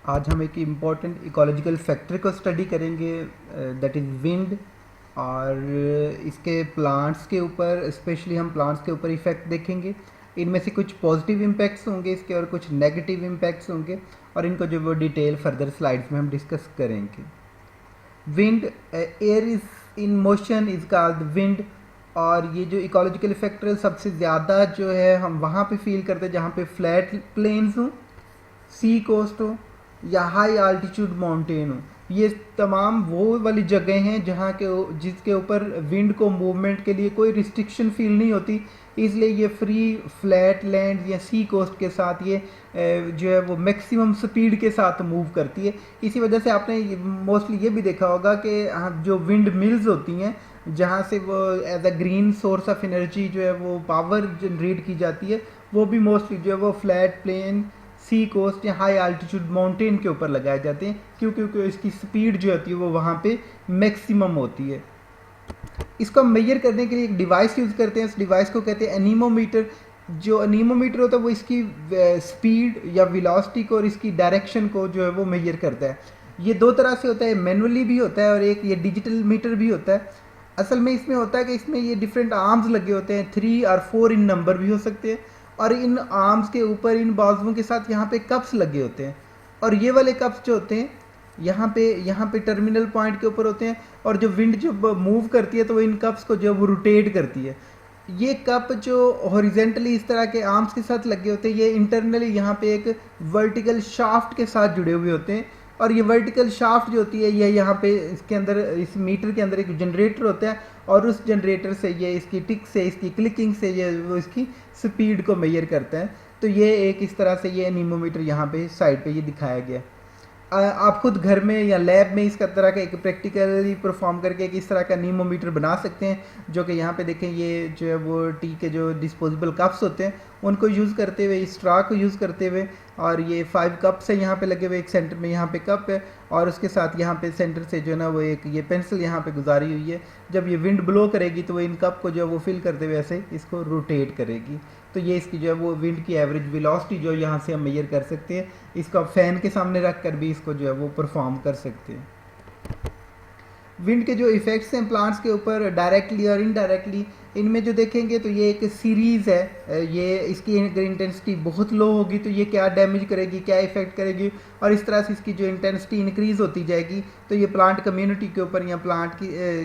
आज हम एक इम्पॉर्टेंट इकोलॉजिकल फैक्टर को स्टडी करेंगे, दैट इज़ विंड। और इसके प्लांट्स के ऊपर, स्पेशली हम प्लांट्स के ऊपर इफ़ेक्ट देखेंगे। इनमें से कुछ पॉजिटिव इम्पैक्ट्स होंगे इसके और कुछ नेगेटिव इम्पैक्ट्स होंगे, और इनको जो वो डिटेल फर्दर स्लाइड्स में हम डिस्कस करेंगे। Wind, air is in motion is called wind. और ये जो इकोलॉजिकल फैक्टर सबसे ज़्यादा जो है हम वहाँ पे फील करते हैं जहाँ पे फ्लैट प्लेन्स हों, सी कोस्ट हो या हाई आल्टीट्यूड माउंटेन हो। ये तमाम वो वाली जगह हैं जहाँ के जिसके ऊपर विंड को मूवमेंट के लिए कोई रिस्ट्रिक्शन फील नहीं होती, इसलिए ये फ्री फ्लैट लैंड या सी कोस्ट के साथ ये जो है वो मैक्सिमम स्पीड के साथ मूव करती है। इसी वजह से आपने मोस्टली ये भी देखा होगा कि जो विंड मिल्स होती हैं जहाँ से वो as a green source of energy जो है वो पावर जनरेट की जाती है, वो भी मोस्टली जो है वो फ्लैट प्लेन, सी कोस्ट या हाई आल्टीट्यूड माउंटेन के ऊपर लगाए जाते हैं, क्योंकि इसकी स्पीड जो होती है वो वहाँ पे मैक्सिमम होती है। इसको हम मेजर करने के लिए एक डिवाइस यूज़ करते हैं। इस डिवाइस को कहते हैं एनीमोमीटर। जो एनीमोमीटर होता है वो इसकी स्पीड या वेलोसिटी को और इसकी डायरेक्शन को जो है वो मेजर करता है। ये दो तरह से होता है, मैनुअली भी होता है और एक ये डिजिटल मीटर भी होता है। असल में इसमें होता है कि इसमें ये डिफरेंट आर्म्स लगे होते हैं, 3 और 4 इन नंबर भी हो सकते हैं, और इन आर्म्स के ऊपर इन बाजुओं के साथ यहाँ पे कप्स लगे होते हैं। और ये वाले कप्स जो होते हैं यहाँ पे टर्मिनल पॉइंट के ऊपर होते हैं, और जो विंड जब मूव करती है तो वो इन कप्स को जो वो रोटेट करती है। ये कप जो हॉरिजेंटली इस तरह के आर्म्स के साथ लगे होते हैं, ये इंटरनली यहाँ पे एक वर्टिकल शाफ्ट के साथ जुड़े हुए होते हैं। और ये वर्टिकल शाफ्ट जो होती है ये यहाँ पे इसके अंदर, इस मीटर के अंदर एक जनरेटर होता है, और उस जनरेटर से ये इसकी टिक से, इसकी क्लिकिंग से ये वो इसकी स्पीड को मेजर करता है। तो ये एक इस तरह से ये एनीमोमीटर यहाँ पे साइड पे ये दिखाया गया। आप खुद घर में या लैब में इसका तरह का एक प्रैक्टिकली परफॉर्म करके एक इस तरह का नीमोमीटर बना सकते हैं, जो कि यहाँ पे देखें ये जो है वो टी के जो डिस्पोजेबल कप्स होते हैं उनको यूज़ करते हुए, इस स्ट्रा को यूज़ करते हुए, और ये 5 कप्स है यहाँ पे लगे हुए, एक सेंटर में यहाँ पे कप है, और उसके साथ यहाँ पे सेंटर से जो है ना वो एक ये पेंसिल यहाँ पे गुजारी हुई है। जब ये विंड ब्लो करेगी तो वो इन कप को जो है वो फिल करते हुए ऐसे इसको रोटेट करेगी। तो ये इसकी जो है वो विंड की एवरेज वेलोसिटी जो यहाँ से हम मेजर कर सकते हैं। इसको आप फैन के सामने रख कर भी इसको जो है वो परफॉर्म कर सकते हैं। विंड के जो इफ़ेक्ट्स हैं प्लांट्स के ऊपर डायरेक्टली और इनडायरेक्टली, इनमें जो देखेंगे तो ये एक सीरीज़ है। ये इसकी अगर इंटेंसिटी बहुत लो होगी तो ये क्या डैमेज करेगी, क्या इफ़ेक्ट करेगी, और इस तरह से इसकी जो इंटेंसिटी इंक्रीज़ होती जाएगी तो ये प्लांट कम्युनिटी के ऊपर या प्लांट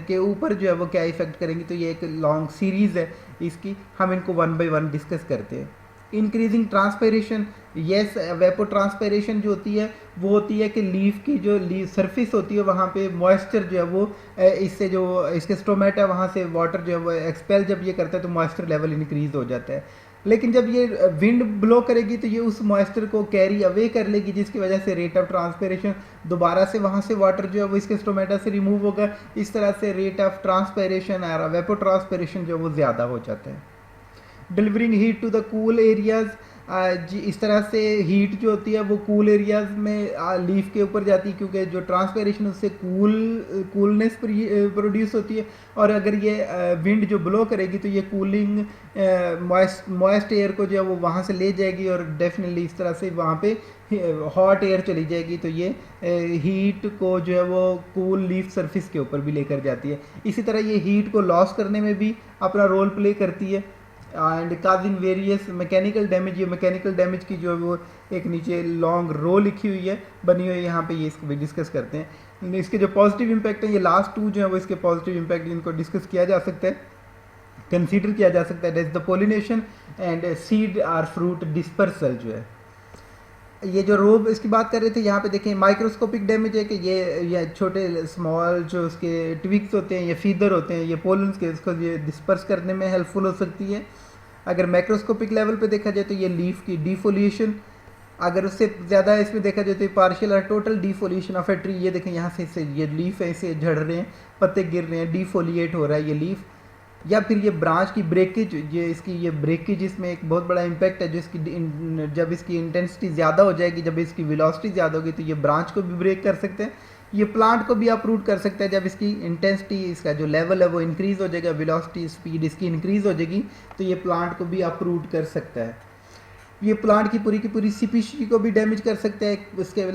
के ऊपर जो है वो क्या इफ़ेक्ट करेंगी। तो ये एक लॉन्ग सीरीज़ है इसकी, हम इनको 1 बाय 1 डिस्कस करते हैं। इंक्रीजिंग ट्रांसपेरेशन, येस, वेपो ट्रांसपेरेशन जो होती है वो होती है कि लीफ की जो लीफ सरफेस होती है वहाँ पे मॉइस्चर जो है वो इससे जो इसके स्टोमेटा है वहाँ से वाटर जो है वो एक्सपेल जब ये करता है तो मॉइस्चर लेवल इंक्रीज हो जाता है। लेकिन जब ये विंड ब्लो करेगी तो ये उस मॉइस्चर को कैरी अवे कर लेगी, जिसकी वजह से रेट ऑफ ट्रांसपेरेशन दोबारा से वहाँ से वाटर जो है वो इसके स्टोमेटा से रिमूव होगा। इस तरह से रेट ऑफ ट्रांसपेरेशन और वेपो ट्रांसपेरेशन जो है वो ज़्यादा हो जाता है। Delivering heat to the cool areas, इस तरह से हीट जो होती है वो कूल एरियाज में लीफ के ऊपर जाती है, क्योंकि जो ट्रांसपेरेशन उससे कूलनेस प्रोड्यूस होती है। और अगर ये विंड जो ब्लो करेगी तो ये कूलिंग मॉइस्ट एयर को जो है वो वहाँ से ले जाएगी, और डेफिनेटली इस तरह से वहाँ पे हॉट एयर चली जाएगी, तो ये हीट को जो है वो कूल लीफ सरफेस के ऊपर भी लेकर जाती है। इसी तरह ये हीट को लॉस करने में भी अपना रोल प्ले करती है। And causing various mechanical damage, ये मैकेनिकल डैमेज की जो है वो एक नीचे लॉन्ग रो लिखी हुई है, बनी हुई है यहाँ पे, ये इसको भी डिस्कस करते हैं। इसके जो पॉजिटिव इम्पैक्ट हैं, ये लास्ट 2 जो है वो इसके पॉजिटिव इम्पैक्ट इनको डिस्कस किया जा सकता है, कंसीडर किया जा सकता है। That's the pollination and seed और फ्रूट डिस्पर्सल जो है। ये जो रोब इसकी बात कर रहे थे, यहाँ पे देखें माइक्रोस्कोपिक डैमेज है कि ये छोटे स्मॉल जो उसके ट्विक्स होते हैं, ये फीदर होते हैं, ये पोलन्स के, इसको ये डिस्पर्स करने में हेल्पफुल हो सकती है। अगर मैक्रोस्कोपिक लेवल पे देखा जाए तो ये लीफ की डिफोलिएशन, अगर उससे ज़्यादा इसमें देखा जाए तो पार्शियल और टोटल डिफोलिएशन ऑफ ए ट्री। ये देखें यहाँ से ये लीफ है, इसे झड़ रहे हैं, पत्ते गिर रहे हैं, डिफोलिएट हो रहा है ये लीफ। या फिर ये ब्रांच की ब्रेकेज, ये ब्रेकेज इसमें एक बहुत बड़ा इम्पैक्ट है, जब इसकी इंटेंसिटी ज़्यादा हो जाएगी, जब इसकी वेलोसिटी ज़्यादा होगी तो ये ब्रांच को भी ब्रेक कर सकते हैं, ये प्लांट को भी अप्रूट कर सकता है। जब इसकी इंटेंसिटी, इसका जो लेवल है वो इंक्रीज़ हो जाएगा, वेलोसिटी स्पीड इसकी इंक्रीज़ हो जाएगी, तो ये प्लांट को भी अप्रूट कर सकता है। ये प्लांट की पूरी स्पीशी को भी डैमेज कर सकता है। उसके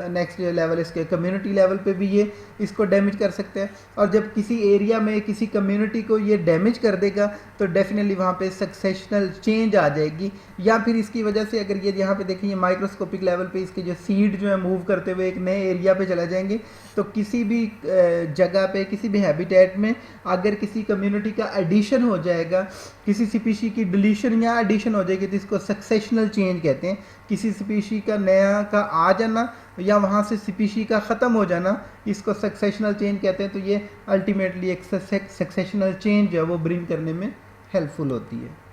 नेक्स्ट लेवल इसके कम्युनिटी लेवल पे भी ये इसको डैमेज कर सकता है। और जब किसी एरिया में किसी कम्युनिटी को ये डैमेज कर देगा तो डेफिनेटली वहाँ पे सक्सेशनल चेंज आ जाएगी। या फिर इसकी वजह से अगर ये यहाँ पे देखें, ये माइक्रोस्कोपिक लेवल पे इसके जो सीड जो है मूव करते हुए एक नए एरिया पे चला जाएंगे, तो किसी भी जगह पे किसी भी हैबिटेट में अगर किसी कम्युनिटी का एडिशन हो जाएगा, किसी स्पीशी की डिलीशन या एडिशन हो जाएगी, तो इसको सक्सेशनल चेंज कहते हैं। किसी स्पीशी का नया का आ जाना या वहाँ से स्पीशी का ख़त्म हो जाना, इसको सक्सेशनल चेंज कहते हैं। तो ये अल्टीमेटली एक सक्सेशनल चेंज जो है वो ब्रिंग करने में हेल्पफुल होती है।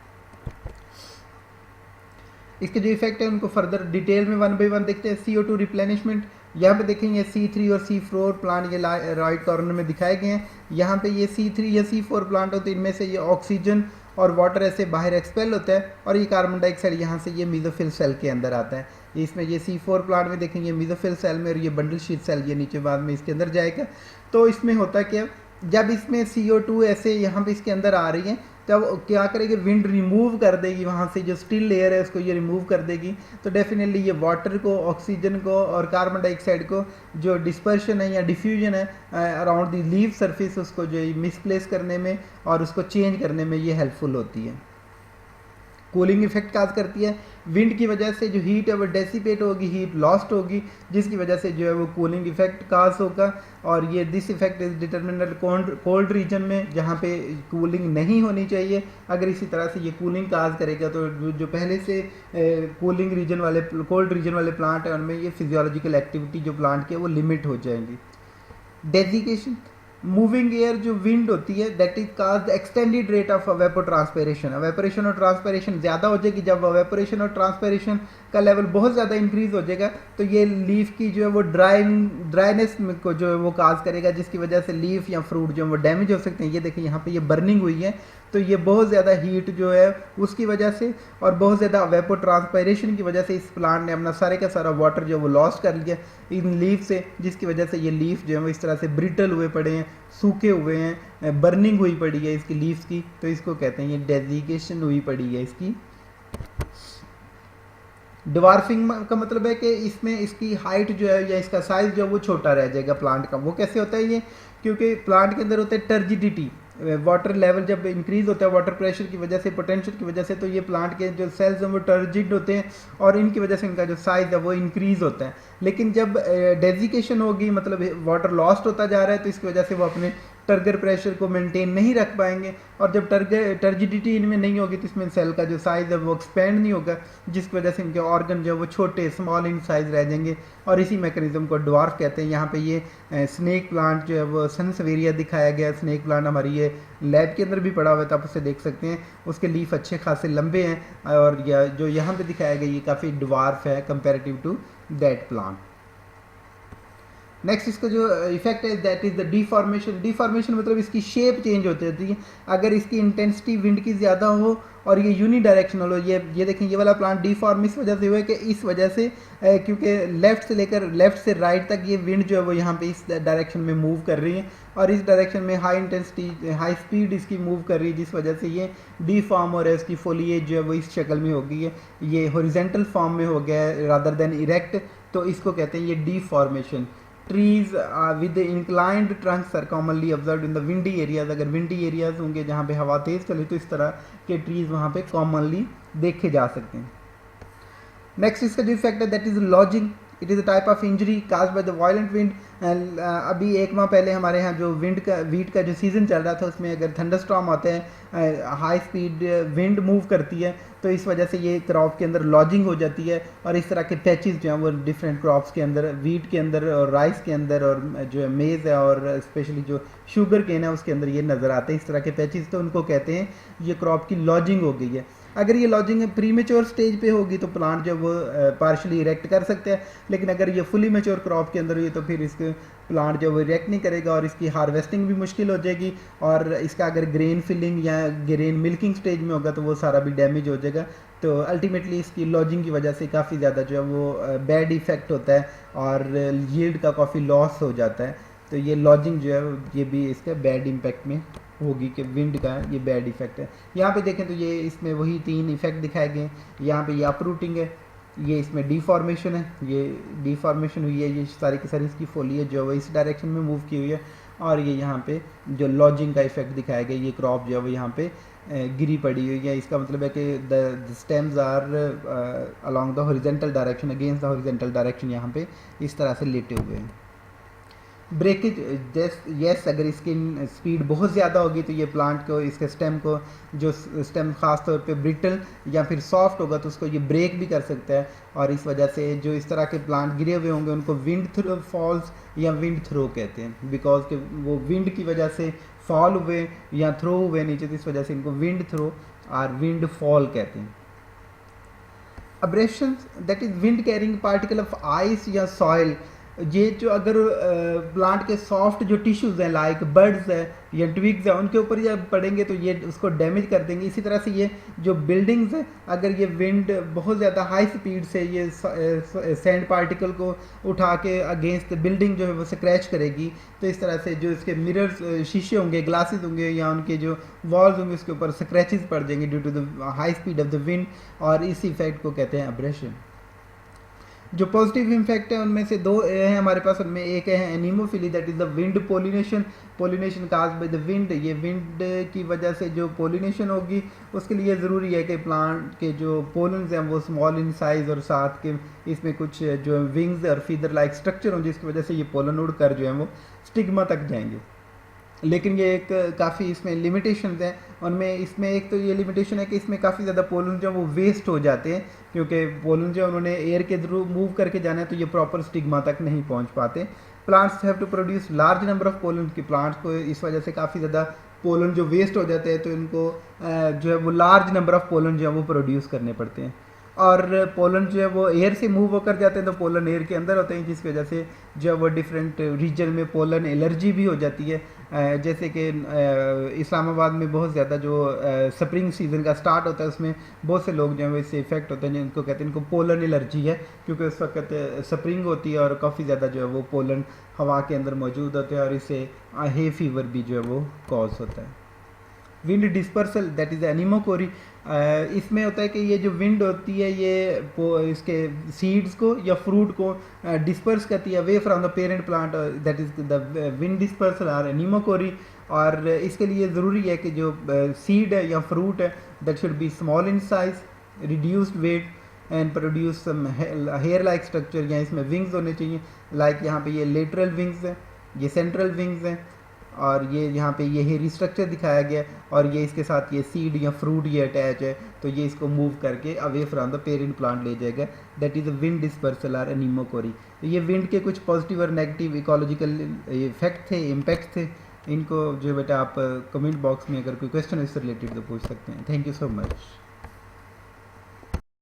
इसके जो इफेक्ट है उनको फर्दर डिटेल में 1 बाय 1 देखते हैं। CO2 रिप्लेनिशमेंट, यहाँ पे देखेंगे C3 और C4 प्लांट ये राइट कॉर्नर में दिखाए गए हैं। यहाँ पे ये C3 या C4 प्लांट होते हैं, इनमें से ये ऑक्सीजन और वाटर ऐसे बाहर एक्सपेल होता है और ये कार्बन डाइऑक्साइड यहाँ से ये मीजोफिल सेल के अंदर आता है। इसमें ये C4 प्लांट में देखेंगे मीजोफिल सेल में, और ये बंडल शीट सेल ये नीचे बाद में इसके अंदर जाएगा। तो इसमें होता क्या, जब इसमें CO2 ऐसे यहाँ पे इसके अंदर आ रही है, तब क्या करेगी, विंड रिमूव कर देगी वहाँ से, जो स्टिल लेयर है उसको ये रिमूव कर देगी। तो डेफिनेटली ये वाटर को, ऑक्सीजन को और कार्बन डाइऑक्साइड को जो डिस्पर्शन है या डिफ्यूजन है अराउंड द लीफ सरफेस, उसको जो मिसप्लेस करने में और उसको चेंज करने में ये हेल्पफुल होती है। कूलिंग इफेक्ट काज करती है। विंड की वजह से जो हीट है वो डेसिपेट होगी, हीट लॉस्ट होगी, जिसकी वजह से जो है वो कूलिंग इफेक्ट काज होगा। और ये this effect is determined cold region में, जहाँ पे कूलिंग नहीं होनी चाहिए। अगर इसी तरह से ये कूलिंग काज करेगा तो जो पहले से कूलिंग रीजन वाले, कोल्ड रीजन वाले प्लांट है, उनमें ये फिजियोलॉजिकल एक्टिविटी जो प्लांट की है वो लिमिट हो जाएंगी। डेजिकेशन, मूविंग एयर जो विंड होती है, that is cause extended rate of evapotranspiration. Evaporation और ट्रांसपिरेशन ज़्यादा हो जाएगी। जब वेपोरेशन और ट्रांसपिरेशन का लेवल बहुत ज़्यादा इंक्रीज हो जाएगा तो ये लीफ की जो है वो ड्राइनेस को जो है वो काज करेगा, जिसकी वजह से लीफ या फ्रूट जो है वो डैमेज हो सकते हैं। ये देखिए यहाँ पे ये बर्निंग हुई है, तो ये बहुत ज़्यादा हीट जो है उसकी वजह से और बहुत ज़्यादा वेपोट्रांसपिरेशन की वजह से इस प्लांट ने अपना सारे का सारा वाटर जो है वो लॉस कर लिया इन लीफ से, जिसकी वजह से ये लीफ जो है वो इस तरह से ब्रिटल हुए पड़े हैं, सूखे हुए हैं, बर्निंग हुई पड़ी है इसकी लीव्स की। तो इसको कहते हैं ये डेजिकेशन हुई पड़ी है इसकी। डिवार्फिंग का मतलब है कि इसमें इसकी हाइट जो है या इसका साइज जो है वो छोटा रह जाएगा प्लांट का। वो कैसे होता है ये, क्योंकि प्लांट के अंदर होता है टर्जिडिटी, वाटर लेवल जब इंक्रीज होता है वाटर प्रेशर की वजह से, पोटेंशियल की वजह से, तो ये प्लांट के जो सेल्स हैं वो टर्जिड होते हैं और इनकी वजह से इनका जो साइज है वो इंक्रीज होता है। लेकिन जब डेजिकेशन होगी, मतलब वाटर लॉस्ट होता जा रहा है, तो इसकी वजह से वो अपने टर्गर प्रेशर को मेंटेन नहीं रख पाएंगे। और जब टर्जिडिटी इनमें नहीं होगी तो इसमें सेल का जो साइज़ है वो एक्सपेंड नहीं होगा, जिसकी वजह से इनके ऑर्गन जो है वो छोटे स्मॉल इन साइज़ रह जाएंगे और इसी मैकेनिज्म को ड्वार्फ कहते हैं। यहाँ पे ये स्नेक प्लांट जो है वो सनसवेरिया दिखाया गया। स्नेक प्लांट हमारी ये लैब के अंदर भी पड़ा हुआ है, तो आप उसे देख सकते हैं। उसके लीफ अच्छे खासे लंबे हैं और जो यहाँ पे दिखाया गया ये काफ़ी ड्वार्फ है comparative to that plant. Next इसका जो इफेक्ट है that is the deformation. Deformation मतलब इसकी शेप चेंज होती है। अगर इसकी इंटेंसिटी विंड की ज़्यादा हो और ये यूनी डायरेक्शनल हो, ये देखें ये वाला प्लांट डिफॉर्म इस वजह से हुआ है कि इस वजह से क्योंकि लेफ़्ट से राइट तक ये विंड जो है वो यहाँ पे इस डायरेक्शन में मूव कर रही है और इस डायरेक्शन में हाई इंटेंसिटी हाई स्पीड इसकी मूव कर रही है, जिस वजह से ये डिफॉर्म हो रहा है। इसकी फोलिएज जो है वो इस शक्ल में हो गई है, ये हॉरिजॉन्टल फॉर्म में हो गया है रादर देन इरेक्ट, तो इसको कहते हैं ये deformation. Trees with inclined trunks are commonly observed in the windy areas. अगर विंडी एरियाज होंगे जहाँ पे हवा तेज चले तो इस तरह के ट्रीज वहाँ पे कॉमनली देखे जा सकते हैं। नेक्स्ट इसका जो इफेक्ट है that is lodging. It is a type of injury caused by the violent wind. अभी एक माह पहले हमारे यहाँ जो वीट का जो सीज़न चल रहा था उसमें अगर थंडरस्टॉर्म आते हैं, हाई स्पीड विंड मूव करती है, तो इस वजह से ये क्रॉप के अंदर लॉजिंग हो जाती है और इस तरह के पैचेस जो हैं वो डिफरेंट क्रॉप्स के अंदर, वीट के अंदर और राइस के अंदर और जो है मेज़ है और स्पेशली जो शुगर केन है उसके अंदर ये नज़र आते हैं इस तरह के पैचेस। तो उनको कहते हैं ये क्रॉप की लॉजिंग हो गई है। अगर ये लॉजिंग प्रीमेच्योर स्टेज पे होगी तो प्लांट जो वो पार्शली इरेक्ट कर सकते हैं, लेकिन अगर ये फुली मेच्योर क्रॉप के अंदर हुई तो फिर इसके प्लांट जो वो इरेक्ट नहीं करेगा और इसकी हार्वेस्टिंग भी मुश्किल हो जाएगी और इसका अगर ग्रेन फिलिंग या ग्रेन मिल्किंग स्टेज में होगा तो वो सारा भी डैमेज हो जाएगा। तो अल्टीमेटली इसकी लॉजिंग की वजह से काफ़ी ज़्यादा जो है वो बैड इफेक्ट होता है और यील्ड का काफ़ी लॉस हो जाता है। तो ये लॉजिंग जो है ये भी इसका बैड इम्पैक्ट में होगी कि विंड का ये बैड इफेक्ट है। यहाँ पे देखें तो ये इसमें वही 3 इफेक्ट दिखाए गए। यहाँ पे ये अपरूटिंग है, ये इसमें डिफॉर्मेशन है, ये डिफॉर्मेशन हुई है, ये सारी की सारी इसकी फोलियत जो है वो इस डायरेक्शन में मूव की हुई है। और ये यहाँ पे जो लॉजिंग का इफेक्ट दिखाया गया, ये क्रॉप जो है वो यहाँ पे गिरी पड़ी हुई है। इसका मतलब है कि the stems are along the horizontal direction, against the horizontal direction, यहाँ पे इस तरह से लेटे हुए हैं। ब्रेकेज यस, अगर इसकी स्पीड बहुत ज़्यादा होगी तो ये प्लांट को, इसके स्टेम को, जो स्टेम ख़ास तौर पे ब्रिटल या फिर सॉफ्ट होगा तो उसको ये ब्रेक भी कर सकता है। और इस वजह से जो इस तरह के प्लांट गिरे हुए होंगे उनको विंड थ्रो फॉल्स या विंड थ्रो कहते हैं, बिकॉज के वो विंड की वजह से फॉल हुए या थ्रो हुए नीचे, तो इस वजह से इनको विंड थ्रो और विंड फॉल कहते हैं। Abrasion that is wind carrying particle of ice या सॉइल, ये जो अगर प्लांट के सॉफ्ट जो टिश्यूज़ हैं लाइक बर्ड्स है या ट्विग्स है उनके ऊपर जब पड़ेंगे तो ये उसको डैमेज कर देंगे। इसी तरह से ये जो बिल्डिंग्स हैं, अगर ये विंड बहुत ज़्यादा हाई स्पीड से ये सैंड पार्टिकल को उठा के अगेंस्ट बिल्डिंग जो है वो स्क्रैच करेगी, तो इस तरह से जो इसके मिरर्स, शीशे होंगे, ग्लासेस होंगे या उनके जो वॉल्स होंगे उसके ऊपर स्क्रैचेस पड़ जाएंगे due to the high speed of the wind, और इस इफेक्ट को कहते हैं अब्रेशन। जो पॉजिटिव इम्फेक्ट है उनमें से 2 हैं हमारे पास, उनमें एक है anemophily, that is the wind pollination, pollination caused by the wind. ये विंड की वजह से जो पोलिनेशन होगी उसके लिए ज़रूरी है कि प्लांट के जो पोलन्स हैं वो स्मॉल इन साइज़ और साथ के इसमें कुछ जो विंग्स और फीदर लाइक स्ट्रक्चर हों जिसकी वजह से ये पोलन उड़ कर जो है वो स्टिग्मा तक जाएंगे। लेकिन ये एक काफ़ी इसमें लिमिटेशंस हैं, उनमें इसमें एक तो ये लिमिटेशन है कि इसमें काफ़ी ज़्यादा पोलन जो वो वेस्ट हो जाते हैं, क्योंकि पोलन जो उन्होंने एयर के थ्रू मूव करके जाना है तो ये प्रॉपर स्टिग्मा तक नहीं पहुंच पाते। Plants have to produce large number of pollen, की प्लांट्स को इस वजह से काफ़ी ज़्यादा पोलन जो वेस्ट हो जाते हैं तो इनको जो है वो लार्ज नंबर ऑफ पोलन जो है वो प्रोड्यूस करने पड़ते हैं। और पोलन जो है वो एयर से मूव होकर जाते हैं तो पोलन एयर के अंदर होते हैं, जिसकी वजह से जो है वो डिफरेंट रीजन में पोलन एलर्जी भी हो जाती है। जैसे कि इस्लामाबाद में बहुत ज़्यादा जो स्प्रिंग सीज़न का स्टार्ट होता है उसमें बहुत से लोग जो है इससे इफेक्ट होते हैं, जिनको कहते हैं इनको पोलन एलर्जी है, क्योंकि उस वक्त स्प्रिंग होती है और काफ़ी ज़्यादा जो है वो पोलन हवा के अंदर मौजूद होते हैं और इससे हे फीवर भी जो है वो कॉज होता है। विंड डिस्पर्सल दैट इज़ एनीमोकोरी, इसमें होता है कि ये जो विंड होती है ये इसके सीड्स को या फ्रूट को डिस्पर्स करती है away from the parent plant, that is the wind dispersal और एनीमोकोरी। और इसके लिए ज़रूरी है कि जो सीड है या फ्रूट है that should be small in size, reduced weight and produce some hair like structure, या इसमें विंग्स होने चाहिए, लाइक यहाँ पे ये लेटरल विंग्स हैं, ये सेंट्रल विंग्स हैं, और ये यहाँ पे ये हेरी स्ट्रक्चर दिखाया गया, और ये इसके साथ ये सीड या फ्रूट ये अटैच है, तो ये इसको मूव करके away from the parent plant ले जाएगा, that is the wind dispersal और एनीमोकोरी। तो ये विंड के कुछ पॉजिटिव और नेगेटिव इकोलॉजिकल इफेक्ट थे, इम्पैक्ट थे। इनको जो बेटा आप कमेंट बॉक्स में अगर कोई क्वेश्चन इससे रिलेटेड तो पूछ सकते हैं। Thank you so much.